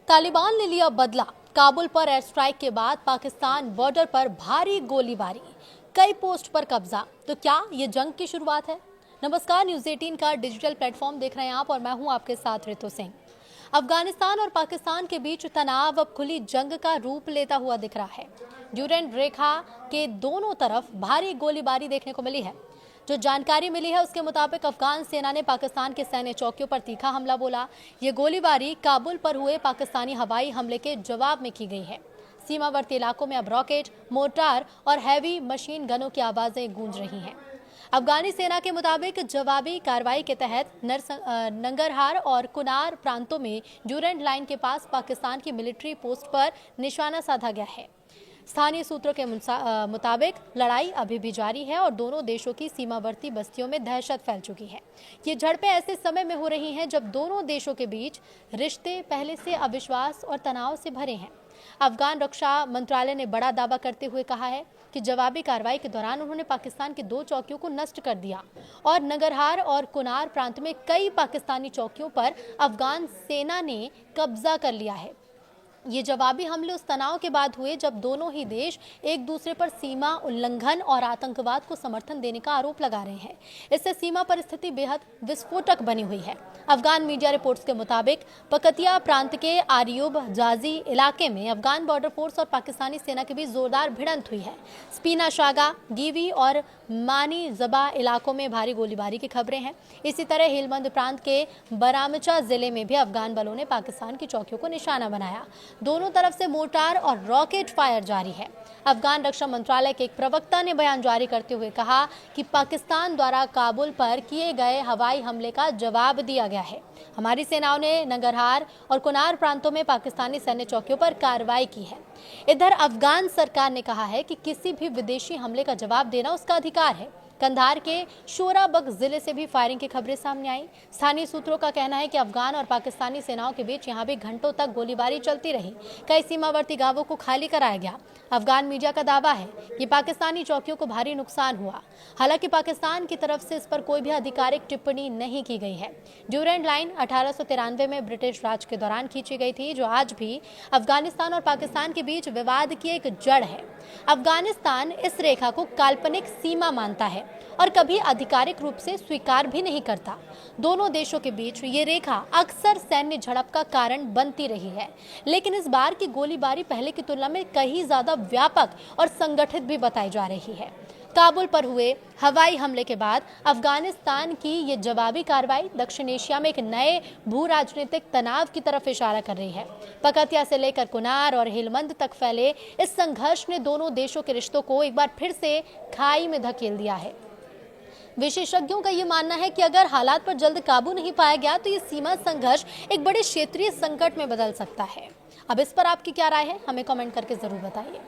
तालिबान ने लिया बदला। काबुल पर एयर स्ट्राइक के बाद पाकिस्तान बॉर्डर पर भारी गोलीबारी, कई पोस्ट पर कब्जा। तो क्या ये जंग की शुरुआत है? नमस्कार, न्यूज़ 18 का डिजिटल प्लेटफॉर्म देख रहे हैं आप और मैं हूं आपके साथ रितु सिंह। अफगानिस्तान और पाकिस्तान के बीच तनाव अब खुली जंग का रूप लेता हुआ दिख रहा है। ड्यूरेंट रेखा के दोनों तरफ भारी गोलीबारी देखने को मिली है। जो जानकारी मिली है उसके मुताबिक अफगान सेना ने पाकिस्तान के सैन्य चौकियों पर तीखा हमला बोला। ये गोलीबारी काबुल पर हुए पाकिस्तानी हवाई हमले के जवाब में की गई है। सीमावर्ती इलाकों में अब रॉकेट, मोर्टार और हैवी मशीन गनों की आवाजें गूंज रही हैं। अफगानी सेना के मुताबिक जवाबी कार्रवाई के तहत नंगरहार और कुनार प्रांतों में ड्यूरेंट लाइन के पास पाकिस्तान की मिलिट्री पोस्ट पर निशाना साधा गया है। स्थानीय सूत्रों के मुताबिक लड़ाई अभी भी जारी है और दोनों देशों की सीमावर्ती बस्तियों में दहशत फैल चुकी है। ये झड़पें ऐसे समय में हो रही हैं जब दोनों देशों के बीच रिश्ते पहले से अविश्वास और तनाव से भरे हैं। अफगान रक्षा मंत्रालय ने बड़ा दावा करते हुए कहा है कि जवाबी कार्रवाई के दौरान उन्होंने पाकिस्तान की 2 चौकियों को नष्ट कर दिया और नंगरहार और कुनार प्रांत में कई पाकिस्तानी चौकियों पर अफगान सेना ने कब्जा कर लिया है। ये जवाबी हमले उस तनाव के बाद हुए जब दोनों ही देश एक दूसरे पर सीमा उल्लंघन और आतंकवाद को समर्थन देने का आरोप लगा रहे हैं। इससे सीमा पर स्थिति बेहद विस्फोटक बनी हुई है। अफगान मीडिया रिपोर्ट्स के मुताबिक पकतिया प्रांत के आरियूब जाजी इलाके में अफगान बॉर्डर फोर्स और पाकिस्तानी सेना के बीच जोरदार भिड़ंत हुई है। स्पीना शागा, गीवी और मानी जबा इलाकों में भारी गोलीबारी की खबरें हैं। इसी तरह हेलमंद प्रांत के बरामचा जिले में भी अफगान बलों ने पाकिस्तान की चौकियों को निशाना बनाया। दोनों तरफ से मोर्टार और रॉकेट फायर जारी है। अफगान रक्षा मंत्रालय के एक प्रवक्ता ने बयान जारी करते हुए कहा कि पाकिस्तान द्वारा काबुल पर किए गए हवाई हमले का जवाब दिया गया है। हमारी सेनाओं ने नंगरहार और कुनार प्रांतों में पाकिस्तानी सैन्य चौकियों पर कार्रवाई की है। इधर अफगान सरकार ने कहा है कि किसी भी विदेशी हमले का जवाब देना उसका अधिकार है। कंधार के शोराबग जिले से भी फायरिंग की खबरें सामने आई। स्थानीय सूत्रों का कहना है कि अफगान और पाकिस्तानी सेनाओं के बीच यहां भी घंटों तक गोलीबारी चलती रही। कई सीमावर्ती गांवों को खाली कराया गया। अफगान मीडिया का दावा है कि पाकिस्तानी चौकियों को भारी नुकसान हुआ। हालांकि पाकिस्तान की तरफ से इस पर कोई भी आधिकारिक टिप्पणी नहीं की गई है। ड्यूरेंट लाइन 1893 में ब्रिटिश राज के दौरान खींची गई थी, जो आज भी अफगानिस्तान और पाकिस्तान के बीच विवाद की एक जड़ है। अफगानिस्तान इस रेखा को काल्पनिक सीमा मानता है और कभी आधिकारिक रूप से स्वीकार भी नहीं करता। दोनों देशों के बीच ये रेखा अक्सर सैन्य झड़प का कारण बनती रही है, लेकिन इस बार की गोलीबारी पहले की तुलना में कहीं ज्यादा व्यापक और संगठित भी बताई जा रही है। काबुल पर हुए हवाई हमले के बाद अफगानिस्तान की ये जवाबी कार्रवाई दक्षिण एशिया में एक नए भू राजनीतिक तनाव की तरफ इशारा कर रही है। पकतिया से लेकर कुनार और हेलमंद तक फैले इस संघर्ष ने दोनों देशों के रिश्तों को एक बार फिर से खाई में धकेल दिया है। विशेषज्ञों का ये मानना है कि अगर हालात पर जल्द काबू नहीं पाया गया तो ये सीमा संघर्ष एक बड़े क्षेत्रीय संकट में बदल सकता है। अब इस पर आपकी क्या राय है? हमें कमेंट करके जरूर बताइए।